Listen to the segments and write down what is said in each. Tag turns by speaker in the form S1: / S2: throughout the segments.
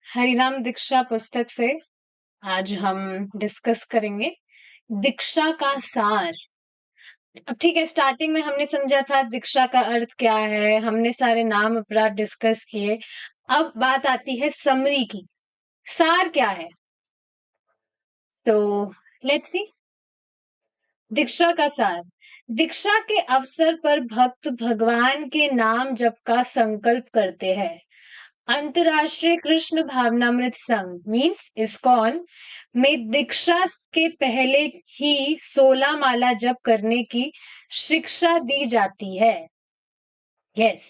S1: हरिनाम दीक्षा पुस्तक से आज हम डिस्कस करेंगे दीक्षा का सार। अब ठीक है, स्टार्टिंग में हमने समझा था दीक्षा का अर्थ क्या है, हमने सारे नाम अपराध डिस्कस किए। अब बात आती है समरी की, सार क्या है। तो लेट्स सी दीक्षा का सार। दीक्षा के अवसर पर भक्त भगवान के नाम जप का संकल्प करते हैं। अंतर्राष्ट्रीय कृष्ण भावनामृत संघ मीन्स इस्कॉन में दीक्षा के पहले ही 16 माला जप करने की शिक्षा दी जाती है। यस,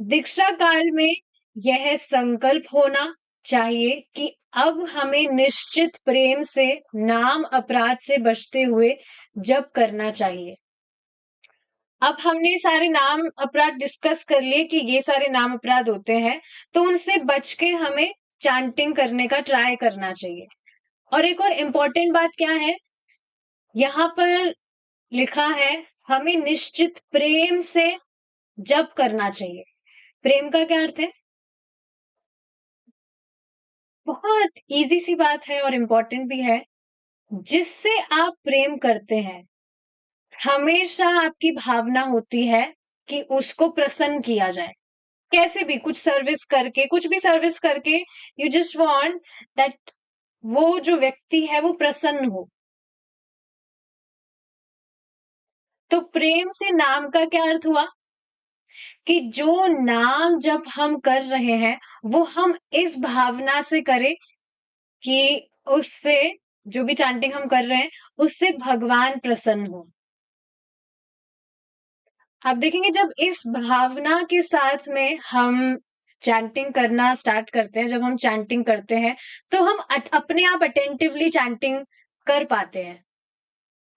S1: दीक्षा काल में यह संकल्प होना चाहिए कि अब हमें निश्चित प्रेम से नाम अपराध से बचते हुए जप करना चाहिए। अब हमने सारे नाम अपराध डिस्कस कर लिए कि ये सारे नाम अपराध होते हैं, तो उनसे बच के हमें चैंटिंग करने का ट्राई करना चाहिए। और एक और इम्पोर्टेंट बात क्या है, यहाँ पर लिखा है हमें निश्चित प्रेम से जप करना चाहिए। प्रेम का क्या अर्थ है? बहुत इजी सी बात है और इम्पोर्टेंट भी है। जिससे आप प्रेम करते हैं, हमेशा आपकी भावना होती है कि उसको प्रसन्न किया जाए। कैसे भी कुछ सर्विस करके, कुछ भी सर्विस करके, यू जस्ट वांट दैट वो जो व्यक्ति है वो प्रसन्न हो। तो प्रेम से नाम का क्या अर्थ हुआ कि जो नाम जब हम कर रहे हैं वो हम इस भावना से करें कि उससे, जो भी चैंटिंग हम कर रहे हैं, उससे भगवान प्रसन्न हो। आप देखेंगे जब इस भावना के साथ में हम चैंटिंग करना स्टार्ट करते हैं, जब हम चैंटिंग करते हैं तो हम अपने आप अटेंटिवली चैंटिंग कर पाते हैं,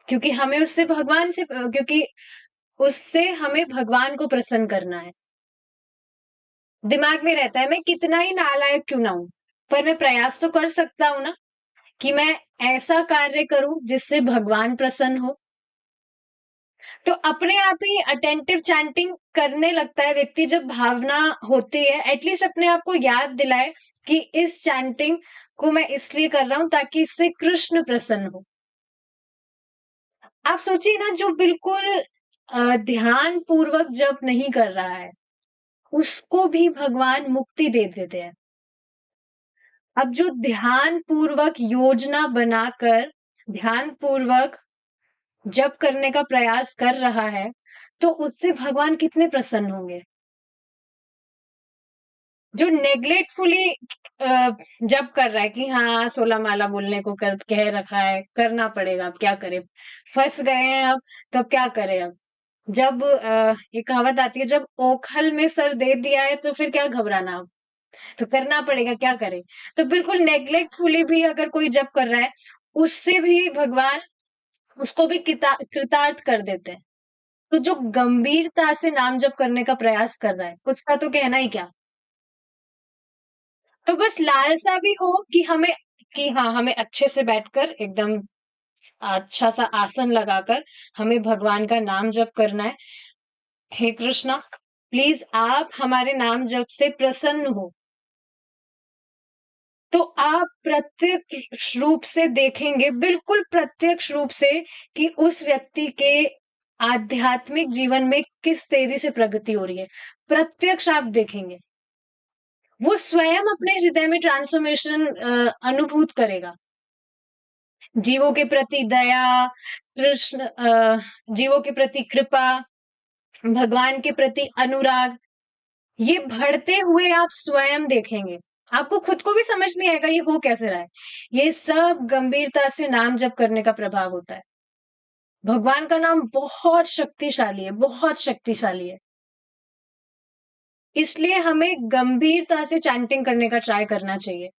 S1: क्योंकि हमें उससे भगवान से, क्योंकि उससे हमें भगवान को प्रसन्न करना है। दिमाग में रहता है मैं कितना ही नालायक क्यों ना हूं, पर मैं प्रयास तो कर सकता हूं ना कि मैं ऐसा कार्य करूं जिससे भगवान प्रसन्न हो। तो अपने आप ही अटेंटिव चैंटिंग करने लगता है व्यक्ति जब भावना होती है। एटलीस्ट अपने आप को याद दिलाए कि इस चैंटिंग को मैं इसलिए कर रहा हूं ताकि इससे कृष्ण प्रसन्न हो। आप सोचिए ना, जो बिल्कुल ध्यान पूर्वक जप नहीं कर रहा है उसको भी भगवान मुक्ति दे देते हैं। अब जो ध्यान पूर्वक योजना बनाकर ध्यान पूर्वक जप करने का प्रयास कर रहा है, तो उससे भगवान कितने प्रसन्न होंगे। जो नेग्लेक्टफुली जप कर रहा है कि हाँ 16 माला बोलने को कह रखा है, करना पड़ेगा, अब क्या करें, फंस गए हैं अब, तो अब क्या करें। अब जब ये कहावत आती है, जब ओखल में सर दे दिया है तो फिर क्या घबराना, अब तो करना पड़ेगा, क्या करें। तो बिल्कुल नेग्लेक्टफुली भी अगर कोई जप कर रहा है, उससे भी भगवान उसको भी कृतार्थ कर देते हैं। तो जो गंभीरता से नाम जप करने का प्रयास कर रहा है उसका तो कहना ही क्या। तो बस लालसा भी हो कि हमें, कि हाँ हमें अच्छे से बैठकर एकदम अच्छा सा आसन लगाकर हमें भगवान का नाम जप करना है। हे कृष्णा, प्लीज आप हमारे नाम जप से प्रसन्न हो। तो आप प्रत्यक्ष रूप से देखेंगे, बिल्कुल प्रत्यक्ष रूप से, कि उस व्यक्ति के आध्यात्मिक जीवन में किस तेजी से प्रगति हो रही है। प्रत्यक्ष आप देखेंगे, वो स्वयं अपने हृदय में ट्रांसफॉर्मेशन अनुभूत करेगा। जीवों के प्रति दया, कृष्ण जीवों के प्रति कृपा, भगवान के प्रति अनुराग, ये बढ़ते हुए आप स्वयं देखेंगे। आपको खुद को भी समझ नहीं आएगा ये हो कैसे रहा है। ये सब गंभीरता से नाम जप करने का प्रभाव होता है। भगवान का नाम बहुत शक्तिशाली है, बहुत शक्तिशाली है। इसलिए हमें गंभीरता से चैंटिंग करने का ट्राई करना चाहिए।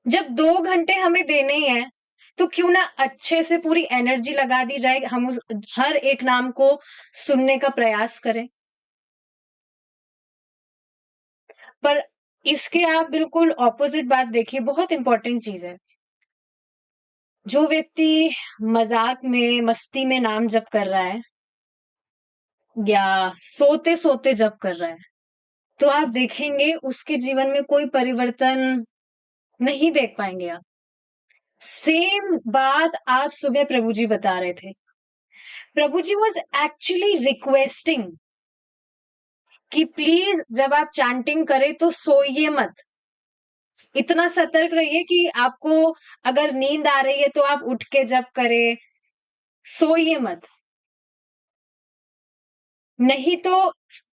S1: जब 2 घंटे हमें देने ही हैं, तो क्यों ना अच्छे से पूरी एनर्जी लगा दी जाए, हम उस हर एक नाम को सुनने का प्रयास करें। पर इसके आप बिल्कुल ऑपोजिट बात देखिए, बहुत इंपॉर्टेंट चीज है। जो व्यक्ति मजाक में, मस्ती में नाम जप कर रहा है या सोते सोते जप कर रहा है, तो आप देखेंगे उसके जीवन में कोई परिवर्तन नहीं देख पाएंगे आप। सेम बात आज सुबह प्रभु जी बता रहे थे। प्रभु जी वॉज एक्चुअली रिक्वेस्टिंग कि प्लीज जब आप चैंटिंग करें तो सोइए मत, इतना सतर्क रहिए कि आपको अगर नींद आ रही है तो आप उठ के जप करें, सोइए मत। नहीं तो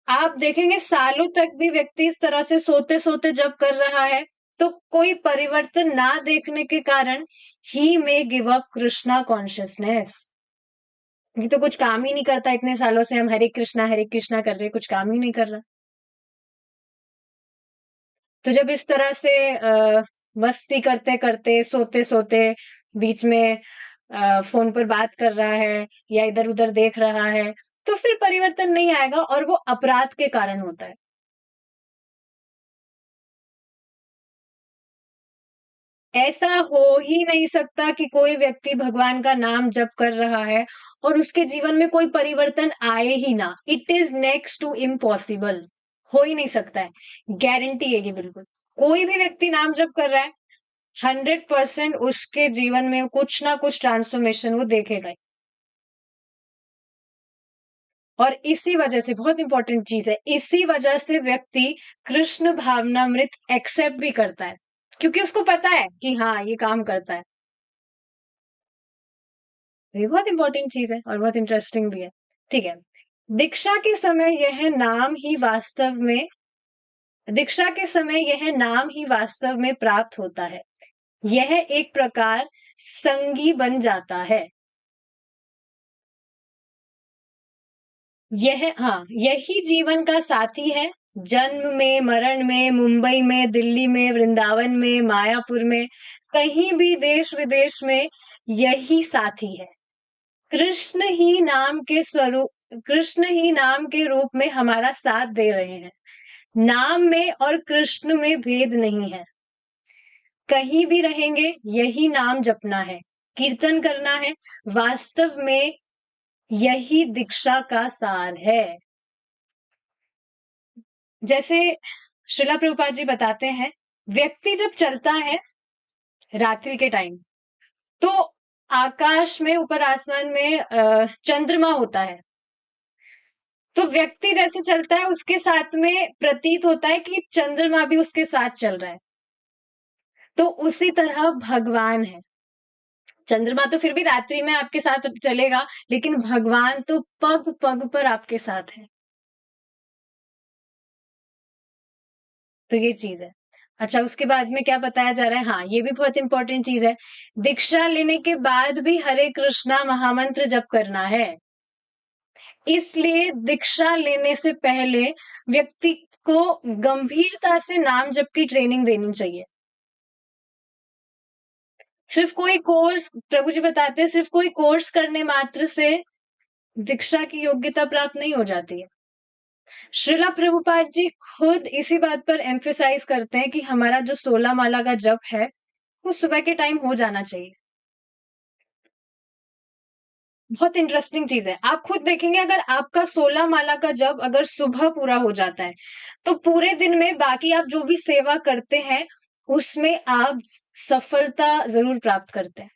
S1: आप देखेंगे सालों तक भी व्यक्ति इस तरह से सोते सोते जप कर रहा है, तो कोई परिवर्तन ना देखने के कारण ही may give up Krishna consciousness. ये तो कुछ काम ही नहीं करता, इतने सालों से हम हरे कृष्णा कर रहे, कुछ काम ही नहीं कर रहा। तो जब इस तरह से मस्ती करते करते सोते सोते बीच में फोन पर बात कर रहा है या इधर उधर देख रहा है, तो फिर परिवर्तन नहीं आएगा और वो अपराध के कारण होता है। ऐसा हो ही नहीं सकता कि कोई व्यक्ति भगवान का नाम जप कर रहा है और उसके जीवन में कोई परिवर्तन आए ही ना। It is next to impossible. हो ही नहीं सकता है, गारंटी है ये बिल्कुल। कोई भी व्यक्ति नाम जप कर रहा है, 100% उसके जीवन में कुछ ना कुछ ट्रांसफॉर्मेशन वो देखेगा। और इसी वजह से बहुत इंपॉर्टेंट चीज है, इसी वजह से व्यक्ति कृष्ण भावनामृत एक्सेप्ट भी करता है, क्योंकि उसको पता है कि हाँ ये काम करता है। ये बहुत इंपॉर्टेंट चीज है और बहुत इंटरेस्टिंग भी है। ठीक है। दीक्षा के समय यह नाम ही वास्तव में दीक्षा के समय यह नाम ही वास्तव में प्राप्त होता है। यह एक प्रकार संगी बन जाता है। यही जीवन का साथी है। जन्म में, मरण में, मुंबई में, दिल्ली में, वृंदावन में, मायापुर में, कहीं भी देश विदेश में यही साथी है। कृष्ण ही नाम के रूप में हमारा साथ दे रहे हैं। नाम में और कृष्ण में भेद नहीं है। कहीं भी रहेंगे यही नाम जपना है, कीर्तन करना है। वास्तव में यही दीक्षा का सार है। जैसे श्रीला प्रभुपाद जी बताते हैं, व्यक्ति जब चलता है रात्रि के टाइम, तो आकाश में, ऊपर आसमान में चंद्रमा होता है। तो व्यक्ति जैसे चलता है उसके साथ में प्रतीत होता है कि चंद्रमा भी उसके साथ चल रहा है। तो उसी तरह भगवान है। चंद्रमा तो फिर भी रात्रि में आपके साथ चलेगा, लेकिन भगवान तो पग पग पर आपके साथ है। तो ये चीज है। अच्छा, उसके बाद में क्या बताया जा रहा है, हाँ ये भी बहुत इंपॉर्टेंट चीज है। दीक्षा लेने के बाद भी हरे कृष्णा महामंत्र जप करना है। इसलिए दीक्षा लेने से पहले व्यक्ति को गंभीरता से नाम जप की ट्रेनिंग देनी चाहिए। सिर्फ कोई कोर्स, प्रभु जी बताते हैं, सिर्फ कोई कोर्स करने मात्र से दीक्षा की योग्यता प्राप्त नहीं हो जाती है। श्रीला प्रभुपाद जी खुद इसी बात पर एम्फेसाइज करते हैं कि हमारा जो 16 माला का जप है वो सुबह के टाइम हो जाना चाहिए। बहुत इंटरेस्टिंग चीज है, आप खुद देखेंगे अगर आपका 16 माला का जप अगर सुबह पूरा हो जाता है, तो पूरे दिन में बाकी आप जो भी सेवा करते हैं उसमें आप सफलता जरूर प्राप्त करते हैं।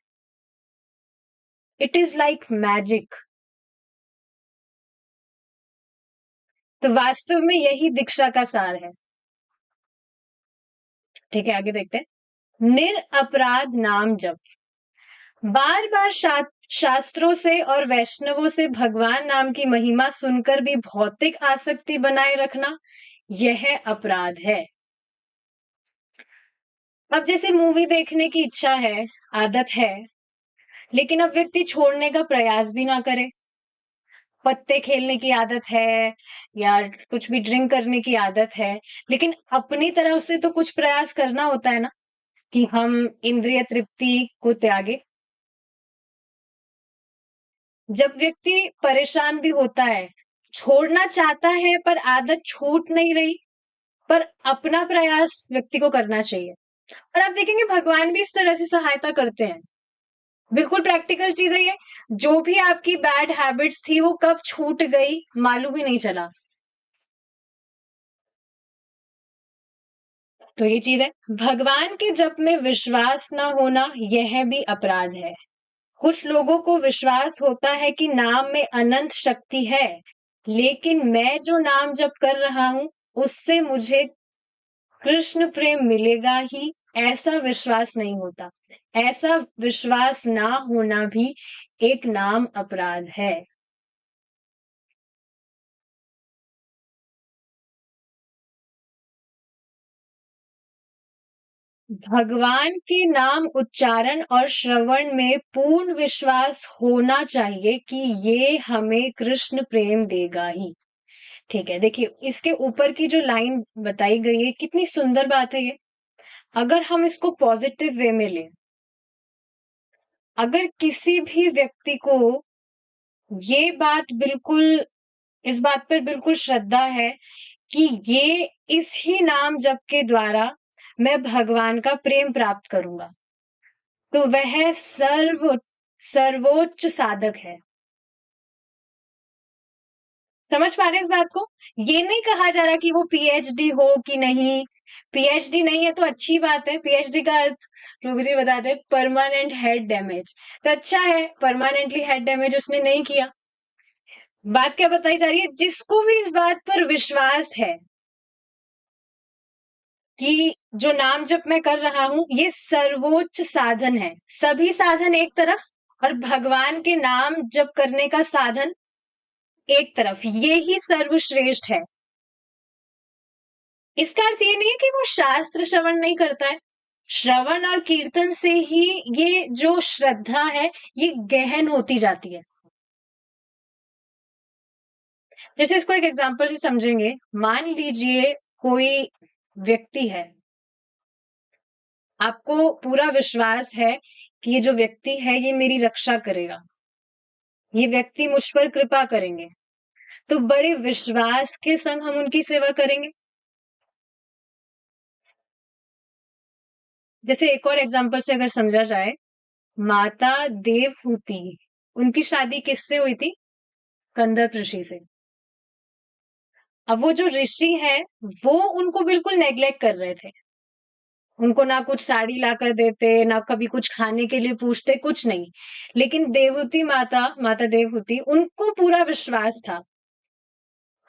S1: It is like magic. तो वास्तव में यही दीक्षा का सार है। ठीक है, आगे देखते हैं। निरअपराध नाम जप। बार बार शास्त्रों से और वैष्णवों से भगवान नाम की महिमा सुनकर भी भौतिक आसक्ति बनाए रखना, यह अपराध है। अब जैसे मूवी देखने की इच्छा है, आदत है, लेकिन अब व्यक्ति छोड़ने का प्रयास भी ना करे। पत्ते खेलने की आदत है या कुछ भी ड्रिंक करने की आदत है, लेकिन अपनी तरफ से तो कुछ प्रयास करना होता है ना, कि हम इंद्रिय तृप्ति को त्यागे। जब व्यक्ति परेशान भी होता है, छोड़ना चाहता है पर आदत छूट नहीं रही, पर अपना प्रयास व्यक्ति को करना चाहिए। और आप देखेंगे भगवान भी इस तरह से सहायता करते हैं। बिल्कुल प्रैक्टिकल चीज है ये। जो भी आपकी बैड हैबिट्स थी वो कब छूट गई मालूम ही नहीं चला। तो ये चीज है। भगवान के जप में विश्वास न होना यह भी अपराध है। कुछ लोगों को विश्वास होता है कि नाम में अनंत शक्ति है, लेकिन मैं जो नाम जप कर रहा हूं उससे मुझे कृष्ण प्रेम मिलेगा ही, ऐसा विश्वास नहीं होता। ऐसा विश्वास ना होना भी एक नाम अपराध है। भगवान के नाम उच्चारण और श्रवण में पूर्ण विश्वास होना चाहिए कि ये हमें कृष्ण प्रेम देगा ही। ठीक है, देखिए इसके ऊपर की जो लाइन बताई गई है कितनी सुंदर बात है ये। अगर हम इसको पॉजिटिव वे में लें, अगर किसी भी व्यक्ति को ये बात बिल्कुल, इस बात पर बिल्कुल श्रद्धा है कि ये इस ही नाम जप के द्वारा मैं भगवान का प्रेम प्राप्त करूंगा, तो वह सर्वोच्च साधक है। समझ पा रहे हैं इस बात को? ये नहीं कहा जा रहा कि वो पीएचडी हो कि नहीं। पीएचडी नहीं है तो अच्छी बात है। पीएचडी का अर्थ लोग जी बताते हैं परमानेंट हेड डैमेज, तो अच्छा है परमानेंटली हेड डैमेज उसने नहीं किया। बात क्या बताई जा रही है, जिसको भी इस बात पर विश्वास है कि जो नाम जप मैं कर रहा हूं ये सर्वोच्च साधन है, सभी साधन एक तरफ और भगवान के नाम जप करने का साधन एक तरफ, ये ही सर्वश्रेष्ठ है। इसका अर्थ ये नहीं है कि वो शास्त्र श्रवण नहीं करता है। श्रवण और कीर्तन से ही ये जो श्रद्धा है ये गहन होती जाती है। जैसे इसको एक एग्जांपल से समझेंगे, मान लीजिए कोई व्यक्ति है, आपको पूरा विश्वास है कि ये जो व्यक्ति है ये मेरी रक्षा करेगा, ये व्यक्ति मुझ पर कृपा करेंगे, तो बड़े विश्वास के संग हम उनकी सेवा करेंगे। जैसे एक और एग्जांपल से अगर समझा जाए, माता देवहूति, उनकी शादी किससे हुई थी? कंदर्प ऋषि से। अब वो जो ऋषि है वो उनको बिल्कुल नेग्लेक्ट कर रहे थे, उनको ना कुछ साड़ी ला कर देते, ना कभी कुछ खाने के लिए पूछते, कुछ नहीं। लेकिन देवहूति माता, माता देवहूति, उनको पूरा विश्वास था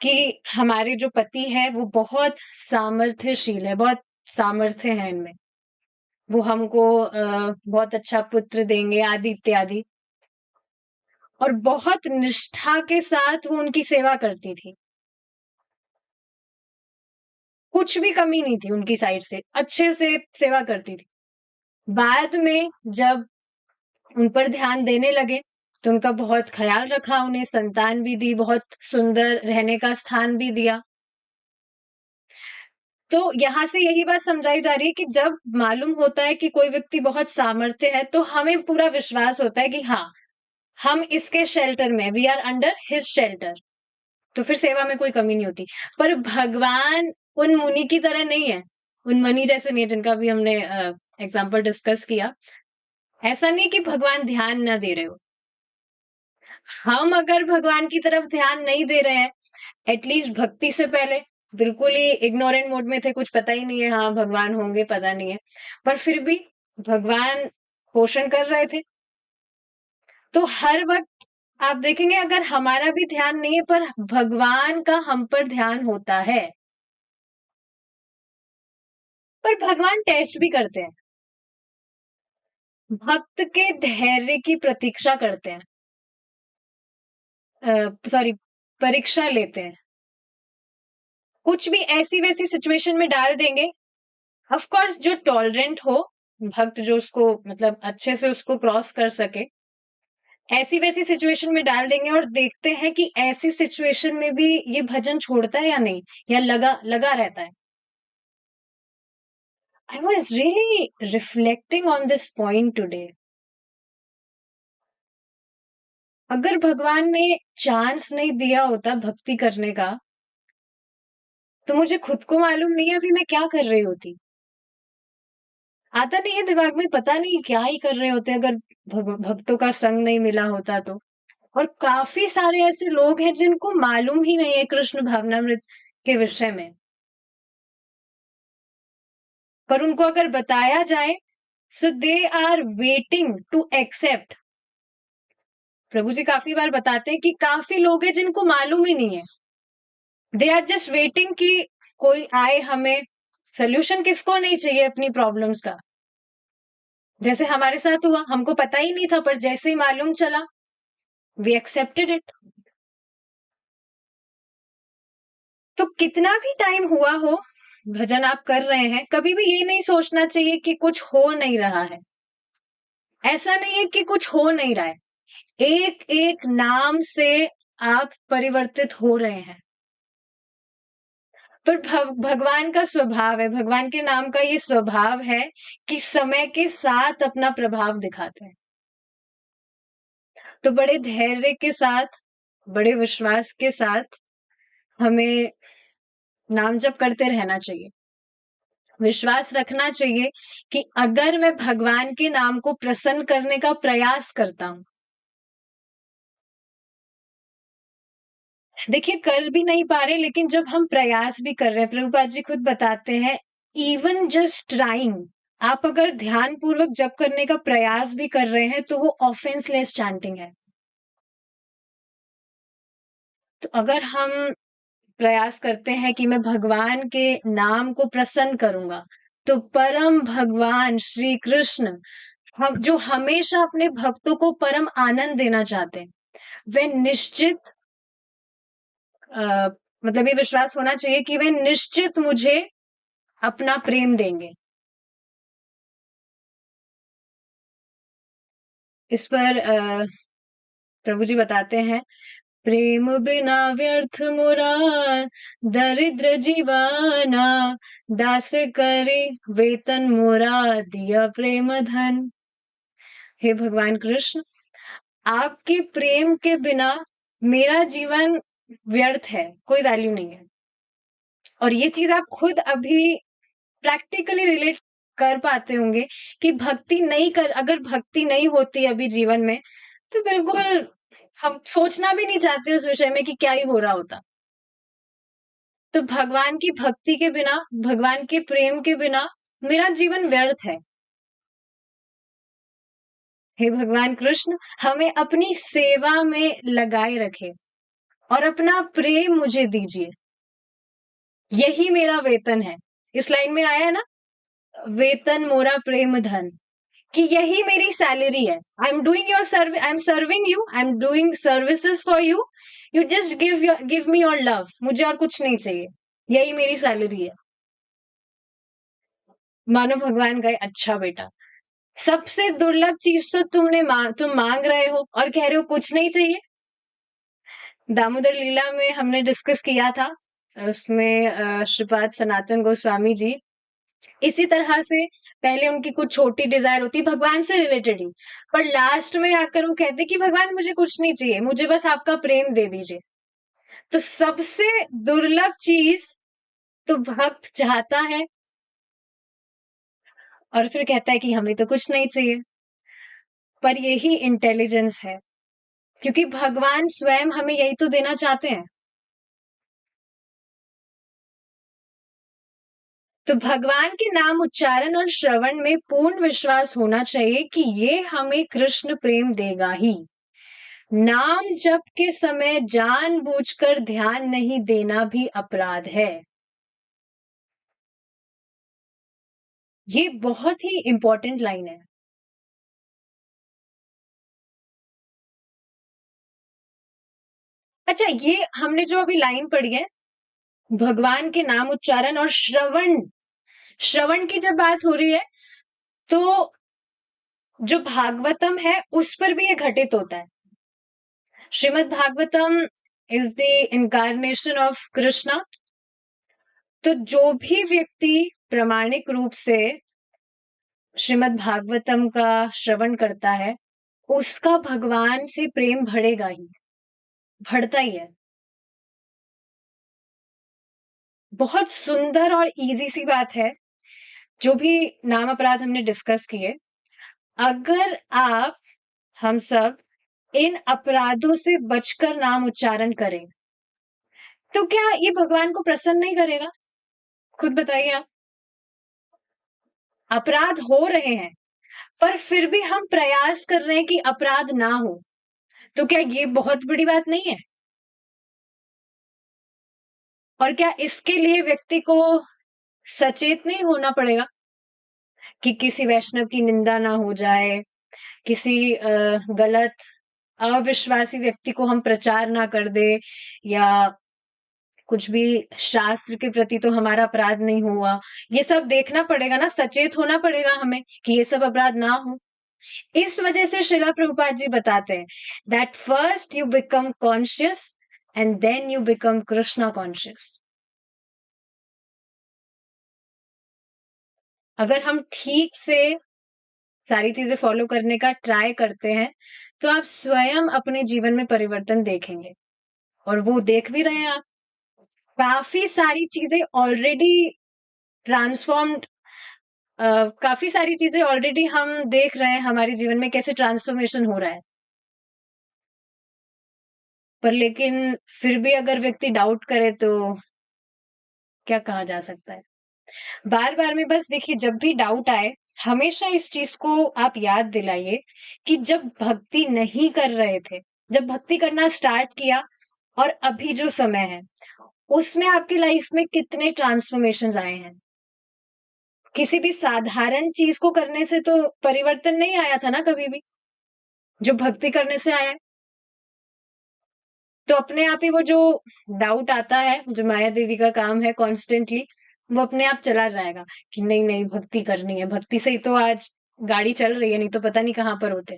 S1: कि हमारे जो पति है वो बहुत सामर्थ्यशील है, बहुत सामर्थ्य है इनमें, वो हमको बहुत अच्छा पुत्र देंगे आदि इत्यादि। और बहुत निष्ठा के साथ वो उनकी सेवा करती थी, कुछ भी कमी नहीं थी उनकी साइड से, अच्छे से सेवा करती थी। बाद में जब उन पर ध्यान देने लगे तो उनका बहुत ख्याल रखा, उन्हें संतान भी दी, बहुत सुंदर रहने का स्थान भी दिया। तो यहाँ से यही बात समझाई जा रही है कि जब मालूम होता है कि कोई व्यक्ति बहुत सामर्थ्य है तो हमें पूरा विश्वास होता है कि हाँ, हम इसके शेल्टर में, we are under his shelter, तो फिर सेवा में कोई कमी नहीं होती। पर भगवान उन मुनि की तरह नहीं है, उन मुनि जैसे नहीं है जिनका भी हमने एग्जाम्पल डिस्कस किया। ऐसा नहीं कि भगवान ध्यान ना दे रहे हो, हम अगर भगवान की तरफ ध्यान नहीं दे रहे हैं, एटलीस्ट भक्ति से पहले बिल्कुल ही इग्नोरेंट मोड में थे, कुछ पता ही नहीं है, हाँ भगवान होंगे पता नहीं है, पर फिर भी भगवान पोषण कर रहे थे। तो हर वक्त आप देखेंगे अगर हमारा भी ध्यान नहीं है पर भगवान का हम पर ध्यान होता है, पर भगवान टेस्ट भी करते हैं, भक्त के धैर्य की प्रतीक्षा करते हैं, सॉरी, परीक्षा लेते हैं, कुछ भी ऐसी वैसी सिचुएशन में डाल देंगे। ऑफ कोर्स जो टॉलरेंट हो भक्त, जो उसको मतलब अच्छे से उसको क्रॉस कर सके, ऐसी वैसी सिचुएशन में डाल देंगे और देखते हैं कि ऐसी सिचुएशन में भी ये भजन छोड़ता है या नहीं, या लगा लगा रहता है। I was really reflecting on this point today. अगर भगवान ने चांस नहीं दिया होता भक्ति करने का, तो मुझे खुद को मालूम नहीं है अभी मैं क्या कर रही होती। आता नहीं है दिमाग में, पता नहीं क्या ही कर रहे होते अगर भक्तों का संग नहीं मिला होता तो। और काफी सारे ऐसे लोग हैं जिनको मालूम ही नहीं है कृष्ण भावनामृत के विषय में। पर उनको अगर बताया जाए, so they are waiting to accept. प्रभु जी काफी बार बताते हैं कि काफी लोग हैं जिनको मालूम ही नहीं है, दे आर जस्ट वेटिंग कि कोई आए हमें। सोल्यूशन किसको नहीं चाहिए अपनी प्रॉब्लम्स का? जैसे हमारे साथ हुआ, हमको पता ही नहीं था, पर जैसे ही मालूम चला, वी एक्सेप्टेड इट। तो कितना भी टाइम हुआ हो, भजन आप कर रहे हैं, कभी भी ये नहीं सोचना चाहिए कि कुछ हो नहीं रहा है। ऐसा नहीं है कि कुछ हो नहीं रहा है, एक एक नाम से आप परिवर्तित हो रहे हैं। पर भगवान का स्वभाव है, भगवान के नाम का ये स्वभाव है कि समय के साथ अपना प्रभाव दिखाते हैं। तो बड़े धैर्य के साथ, बड़े विश्वास के साथ हमें नाम जप करते रहना चाहिए। विश्वास रखना चाहिए कि अगर मैं भगवान के नाम को प्रसन्न करने का प्रयास करता हूं, देखिए कर भी नहीं पा रहे, लेकिन जब हम प्रयास भी कर रहे हैं, प्रभुपाद जी खुद बताते हैं, इवन जस्ट ट्राइंग, आप अगर ध्यान पूर्वक जप करने का प्रयास भी कर रहे हैं, तो वो ऑफेंसलेस चैंटिंग है। तो अगर हम प्रयास करते हैं कि मैं भगवान के नाम को प्रसन्न करूंगा, तो परम भगवान श्री कृष्ण, हम जो हमेशा अपने भक्तों को परम आनंद देना चाहते हैं, वे निश्चित मतलब ये विश्वास होना चाहिए कि वे निश्चित मुझे अपना प्रेम देंगे। इस पर प्रभु जी बताते हैं, प्रेम बिना व्यर्थ मुरा दरिद्र जीवाना, दास करे वेतन मोरा दिया प्रेम धन। हे भगवान कृष्ण, आपके प्रेम के बिना मेरा जीवन व्यर्थ है, कोई वैल्यू नहीं है। और ये चीज आप खुद अभी प्रैक्टिकली रिलेट कर पाते होंगे कि अगर भक्ति नहीं होती अभी जीवन में, तो बिल्कुल हम सोचना भी नहीं चाहते उस विषय में कि क्या ही हो रहा होता। तो भगवान की भक्ति के बिना, भगवान के प्रेम के बिना मेरा जीवन व्यर्थ है। हे भगवान कृष्ण, हमें अपनी सेवा में लगाए रखे और अपना प्रेम मुझे दीजिए, यही मेरा वेतन है। इस लाइन में आया है ना, वेतन मोरा प्रेम धन, कि यही मेरी सैलरी है। I am doing your service, I am serving you, I am doing services for you, you just give me your love, मुझे और कुछ नहीं चाहिए, यही मेरी सैलरी है। मानो भगवान गए, अच्छा बेटा, सबसे दुर्लभ चीज तो तुम मांग रहे हो और कह रहे हो कुछ नहीं चाहिए। दामोदर लीला में हमने डिस्कस किया था, उसमें श्रीपाद सनातन गोस्वामी जी इसी तरह से, पहले उनकी कुछ छोटी डिजायर होती भगवान से रिलेटेड ही, पर लास्ट में आकर वो कहते कि भगवान मुझे कुछ नहीं चाहिए, मुझे बस आपका प्रेम दे दीजिए। तो सबसे दुर्लभ चीज तो भक्त चाहता है, और फिर कहता है कि हमें तो कुछ नहीं चाहिए। पर यही इंटेलिजेंस है, क्योंकि भगवान स्वयं हमें यही तो देना चाहते हैं। तो भगवान के नाम उच्चारण और श्रवण में पूर्ण विश्वास होना चाहिए कि ये हमें कृष्ण प्रेम देगा ही। नाम जप के समय जानबूझकर ध्यान नहीं देना भी अपराध है। ये बहुत ही इंपॉर्टेंट लाइन है। अच्छा, ये हमने जो अभी लाइन पढ़ी है, भगवान के नाम उच्चारण और श्रवण, श्रवण की जब बात हो रही है, तो जो भागवतम है उस पर भी ये घटित होता है। Shrimad Bhagavatam is the incarnation of Krishna. तो जो भी व्यक्ति प्रामाणिक रूप से श्रीमद् भागवतम का श्रवण करता है, उसका भगवान से प्रेम बढ़ेगा ही, बढ़ता ही है। बहुत सुंदर और इजी सी बात है, जो भी नाम अपराध हमने डिस्कस किए, अगर आप, हम सब इन अपराधों से बचकर नाम उच्चारण करें, तो क्या ये भगवान को प्रसन्न नहीं करेगा? खुद बताइए आप। अपराध हो रहे हैं, पर फिर भी हम प्रयास कर रहे हैं कि अपराध ना हो, तो क्या ये बहुत बड़ी बात नहीं है? और क्या इसके लिए व्यक्ति को सचेत नहीं होना पड़ेगा कि किसी वैष्णव की निंदा ना हो जाए, किसी गलत अविश्वासी व्यक्ति को हम प्रचार ना कर दे, या कुछ भी शास्त्र के प्रति तो हमारा अपराध नहीं हुआ। ये सब देखना पड़ेगा ना, सचेत होना पड़ेगा हमें कि ये सब अपराध ना हो। इस वजह से श्रीला प्रभुपाद जी बताते हैं that first you become conscious and then you become Krishna conscious. अगर हम ठीक से सारी चीजें फॉलो करने का ट्राई करते हैं, तो आप स्वयं अपने जीवन में परिवर्तन देखेंगे, और वो देख भी रहे हैं आप। काफी सारी चीजें ऑलरेडी ट्रांसफॉर्म्ड, काफी सारी चीजें ऑलरेडी हम देख रहे हैं हमारे जीवन में कैसे ट्रांसफॉर्मेशन हो रहा है। पर लेकिन फिर भी अगर व्यक्ति डाउट करे तो क्या कहा जा सकता है? बार बार में बस देखिए, जब भी डाउट आए, हमेशा इस चीज को आप याद दिलाइए कि जब भक्ति नहीं कर रहे थे, जब भक्ति करना स्टार्ट किया, और अभी जो समय है उसमें आपकी लाइफ में कितने ट्रांसफॉर्मेशंस आए हैं। किसी भी साधारण चीज को करने से तो परिवर्तन नहीं आया था ना कभी भी, जो भक्ति करने से आया है। तो अपने आप ही वो जो डाउट आता है, जो माया देवी का काम है कॉन्स्टेंटली, वो अपने आप चला जाएगा कि नहीं नहीं, भक्ति करनी है, भक्ति से ही तो आज गाड़ी चल रही है, नहीं तो पता नहीं कहाँ पर होते।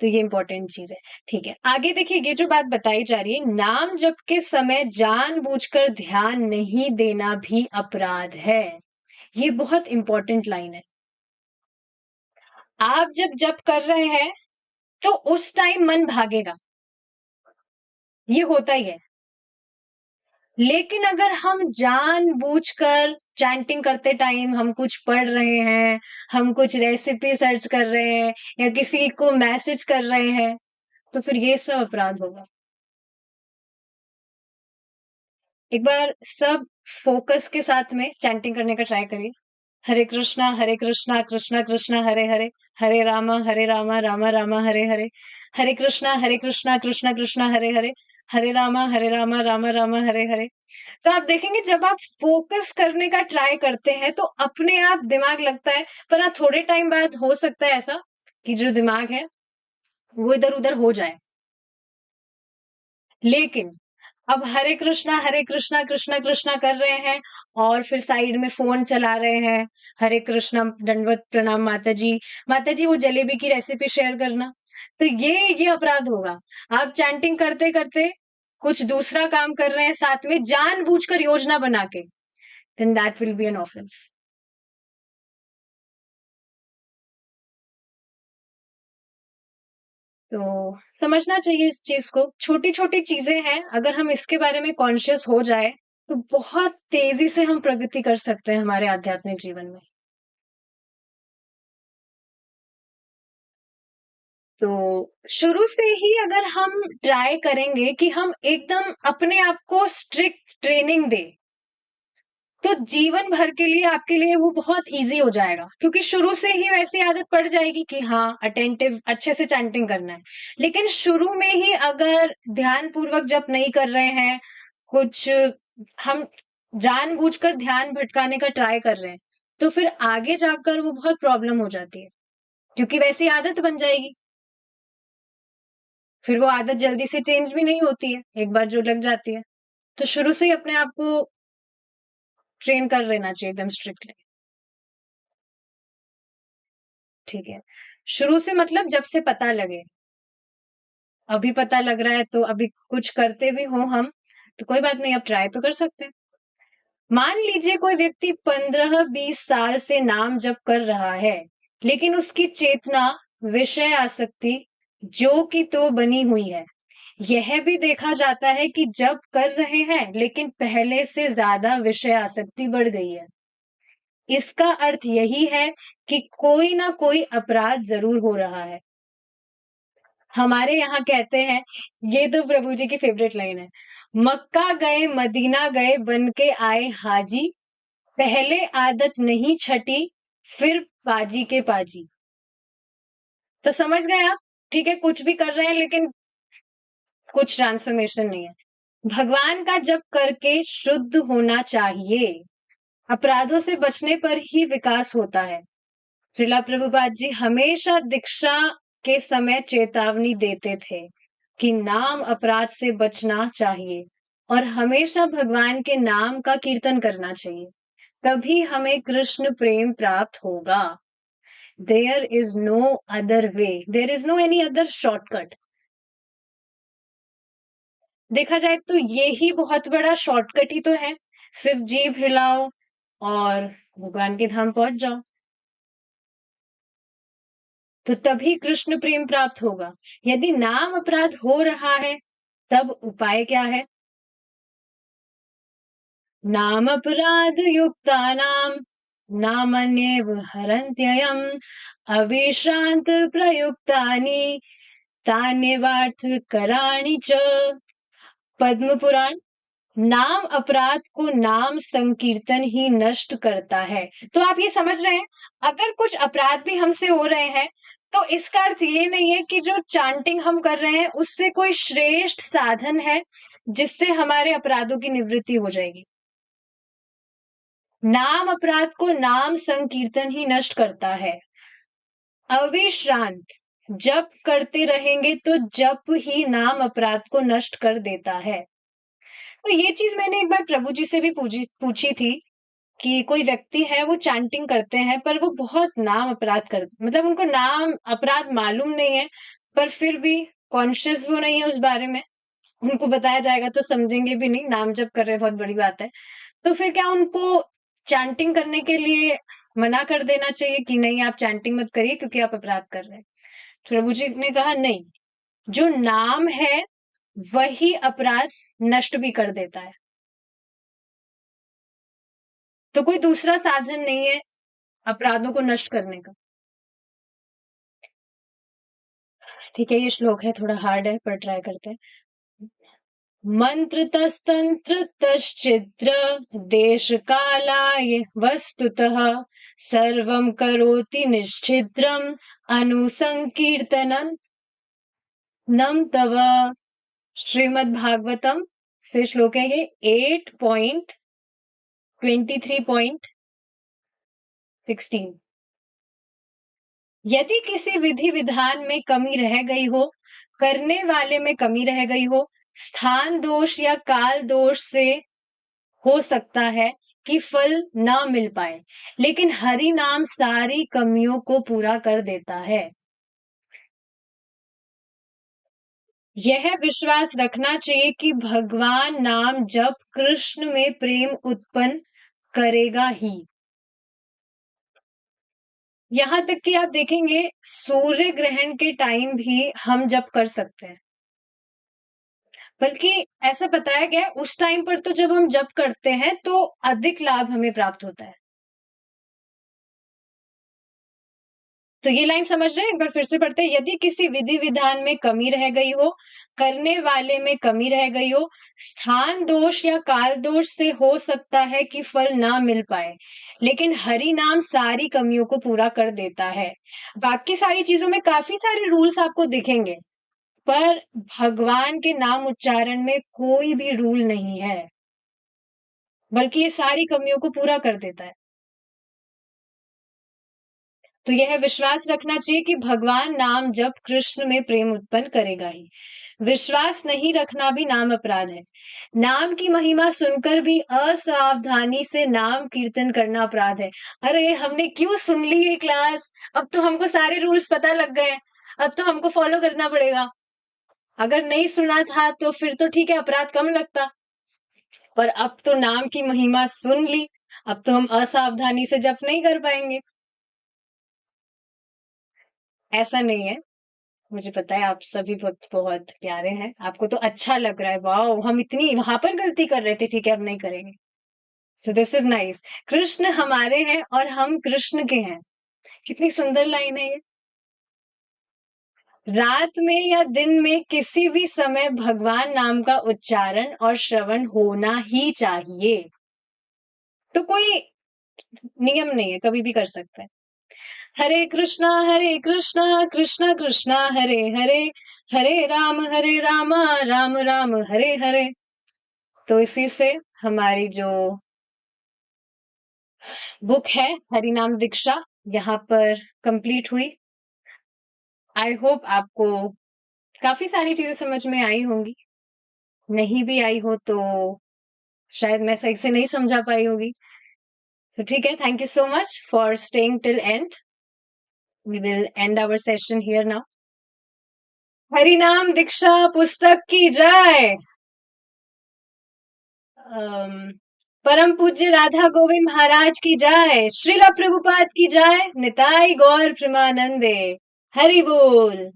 S1: तो ये इंपॉर्टेंट चीज है। ठीक है, आगे देखिए, ये जो बात बताई जा रही है, नाम जप के समय जानबूझकर ध्यान नहीं देना भी अपराध है। ये बहुत इंपॉर्टेंट लाइन है। आप जब जप कर रहे हैं तो उस टाइम मन भागेगा, ये होता ही है। लेकिन अगर हम जानबूझकर चैंटिंग करते टाइम हम कुछ पढ़ रहे हैं, हम कुछ रेसिपी सर्च कर रहे हैं, या किसी को मैसेज कर रहे हैं, तो फिर ये सब अपराध होगा। एक बार सब फोकस के साथ में चैंटिंग करने का ट्राई करिए। हरे कृष्णा कृष्णा कृष्णा हरे हरे, हरे रामा रामा रामा हरे हरे, हरे कृष्णा कृष्णा कृष्णा हरे हरे, हरे रामा रामा रामा हरे हरे। तो आप देखेंगे जब आप फोकस करने का ट्राई करते हैं तो अपने आप दिमाग लगता है, पर हाँ थोड़े टाइम बाद हो सकता है ऐसा कि जो दिमाग है वो इधर उधर हो जाए। लेकिन अब हरे कृष्णा कृष्णा कृष्णा कर रहे हैं, और फिर साइड में फोन चला रहे हैं, हरे कृष्णा दंडवत प्रणाम माता जी वो जलेबी की रेसिपी शेयर करना, तो ये अपराध होगा। आप चैंटिंग करते करते कुछ दूसरा काम कर रहे हैं साथ में, जानबूझकर योजना बना के, then that will be an offense. तो समझना चाहिए इस चीज को। छोटी छोटी चीजें हैं, अगर हम इसके बारे में कॉन्शियस हो जाए तो बहुत तेजी से हम प्रगति कर सकते हैं हमारे आध्यात्मिक जीवन में। तो शुरू से ही अगर हम ट्राई करेंगे कि हम एकदम अपने आप को स्ट्रिक्ट ट्रेनिंग दें, तो जीवन भर के लिए आपके लिए वो बहुत इजी हो जाएगा, क्योंकि शुरू से ही वैसी आदत पड़ जाएगी कि हाँ अटेंटिव अच्छे से चैंटिंग करना है। लेकिन शुरू में ही अगर ध्यान पूर्वक जप नहीं कर रहे हैं, कुछ हम जानबूझकर ध्यान भटकाने का ट्राई कर रहे हैं, तो फिर आगे जाकर वो बहुत प्रॉब्लम हो जाती है, क्योंकि वैसी आदत बन जाएगी। फिर वो आदत जल्दी से चेंज भी नहीं होती है, एक बार जो लग जाती है। तो शुरू से ही अपने आप को ट्रेन कर लेना चाहिए एकदम स्ट्रिक्टली। ठीक है, शुरू से मतलब जब से पता लगे। अभी पता लग रहा है तो अभी कुछ करते भी हो हम, तो कोई बात नहीं, अब ट्राई तो कर सकते हैं। मान लीजिए कोई व्यक्ति 15-20 साल से नाम जप कर रहा है, लेकिन उसकी चेतना विषय आसक्ति जो कि तो बनी हुई है। यह भी देखा जाता है कि जब कर रहे हैं लेकिन पहले से ज्यादा विषय आसक्ति बढ़ गई है। इसका अर्थ यही है कि कोई ना कोई अपराध जरूर हो रहा है। हमारे यहाँ कहते हैं, ये तो प्रभु जी की फेवरेट लाइन है, मक्का गए मदीना गए बन के आए हाजी, पहले आदत नहीं छटी, फिर पाजी के पाजी। तो समझ गए आप? ठीक है, कुछ भी कर रहे हैं लेकिन कुछ ट्रांसफॉर्मेशन नहीं है। भगवान का जप करके शुद्ध होना चाहिए। अपराधों से बचने पर ही विकास होता है। श्रीला प्रभुपाद जी हमेशा दीक्षा के समय चेतावनी देते थे कि नाम अपराध से बचना चाहिए और हमेशा भगवान के नाम का कीर्तन करना चाहिए, तभी हमें कृष्ण प्रेम प्राप्त होगा। There is no other way, there is no any other shortcut. देखा जाए तो ये ही बहुत बड़ा शॉर्टकट ही तो है, सिर्फ जीभ हिलाओ और भगवान के धाम पहुंच जाओ, तो तभी कृष्ण प्रेम प्राप्त होगा। यदि नाम अपराध हो रहा है तब उपाय क्या है? नाम अपराध युक्तानाम नामन्येव हरन्त्ययम् अविश्रांत प्रयुक्तानि तान्येवार्थ कराणि च। पद्म पुराण। नाम अपराध को नाम संकीर्तन ही नष्ट करता है। तो आप ये समझ रहे हैं, अगर कुछ अपराध भी हमसे हो रहे हैं तो इसका अर्थ ये नहीं है कि जो चांटिंग हम कर रहे हैं उससे कोई श्रेष्ठ साधन है जिससे हमारे अपराधों की निवृत्ति हो जाएगी। नाम अपराध को नाम संकीर्तन ही नष्ट करता है। अविश्रांत जप करते रहेंगे तो जप ही नाम अपराध को नष्ट कर देता है। तो ये चीज मैंने एक बार प्रभु जी से भी पूछी थी कि कोई व्यक्ति है वो चैंटिंग करते हैं पर वो बहुत नाम अपराध करते, मतलब उनको नाम अपराध मालूम नहीं है पर फिर भी कॉन्शियस वो नहीं है उस बारे में, उनको बताया जाएगा तो समझेंगे भी नहीं, नाम जप कर रहे हैं बहुत बड़ी बात है। तो फिर क्या उनको चैंटिंग करने के लिए मना कर देना चाहिए कि नहीं आप चैंटिंग मत करिए क्योंकि आप अपराध कर रहे हैं? प्रभु जी ने कहा नहीं, जो नाम है वही अपराध नष्ट भी कर देता है, तो कोई दूसरा साधन नहीं है अपराधों को नष्ट करने का। ठीक है, ये श्लोक है थोड़ा हार्ड है पर ट्राई करते हैं। मंत्र तस्तंत्र तश्चिद्र देश कालाय वस्तुतः सर्वं करोति निश्चिद्रम अनुसंकीर्तनं नम तव। श्रीमद् भागवतम से श्लोक है ये 8.23.16। यदि किसी विधि विधान में कमी रह गई हो, करने वाले में कमी रह गई हो, स्थान दोष या काल दोष से हो सकता है कि फल ना मिल पाए, लेकिन हरि नाम सारी कमियों को पूरा कर देता है। यह विश्वास रखना चाहिए कि भगवान नाम जप कृष्ण में प्रेम उत्पन्न करेगा ही। यहां तक कि आप देखेंगे सूर्य ग्रहण के टाइम भी हम जप कर सकते हैं, बल्कि ऐसा बताया गया है उस टाइम पर तो जब हम जप करते हैं तो अधिक लाभ हमें प्राप्त होता है। तो ये लाइन समझ रहे हैं, एक बार फिर से पढ़ते हैं। यदि किसी विधि विधान में कमी रह गई हो, करने वाले में कमी रह गई हो, स्थान दोष या काल दोष से हो सकता है कि फल ना मिल पाए, लेकिन हरि नाम सारी कमियों को पूरा कर देता है। बाकी सारी चीजों में काफी सारे रूल्स आपको दिखेंगे पर भगवान के नाम उच्चारण में कोई भी रूल नहीं है, बल्कि ये सारी कमियों को पूरा कर देता है। तो यह विश्वास रखना चाहिए कि भगवान नाम जब कृष्ण में प्रेम उत्पन्न करेगा ही। विश्वास नहीं रखना भी नाम अपराध है। नाम की महिमा सुनकर भी असावधानी से नाम कीर्तन करना अपराध है। अरे हमने क्यों सुन ली ये क्लास, अब तो हमको सारे रूल्स पता लग गए, अब तो हमको फॉलो करना पड़ेगा। अगर नहीं सुना था तो फिर तो ठीक है, अपराध कम लगता, पर अब तो नाम की महिमा सुन ली, अब तो हम असावधानी से जप नहीं कर पाएंगे। ऐसा नहीं है, मुझे पता है आप सभी बहुत बहुत प्यारे हैं, आपको तो अच्छा लग रहा है, वाओ हम इतनी वहां पर गलती कर रहे थे, ठीक है अब नहीं करेंगे। So this is nice. Krishna हमारे हैं और हम कृष्ण के हैं, कितनी सुंदर लाइन है ये। रात में या दिन में किसी भी समय भगवान नाम का उच्चारण और श्रवण होना ही चाहिए। तो कोई नियम नहीं है, कभी भी कर सकते हैं। हरे कृष्णा कृष्णा कृष्णा हरे हरे, हरे राम राम राम हरे हरे। तो इसी से हमारी जो बुक है हरिनाम दीक्षा यहाँ पर कंप्लीट हुई। आई होप आपको काफी सारी चीजें समझ में आई होंगी, नहीं भी आई हो तो शायद मैं सही से नहीं समझा पाई होगी। तो ठीक है, thank you so much for staying till end. We will end our session here now. हरिनाम दीक्षा पुस्तक की जय। परम पूज्य राधा गोविंद महाराज की जय। श्रीला प्रभुपाद की जय। निताई गौर प्रेमानंदे। हरि बोल।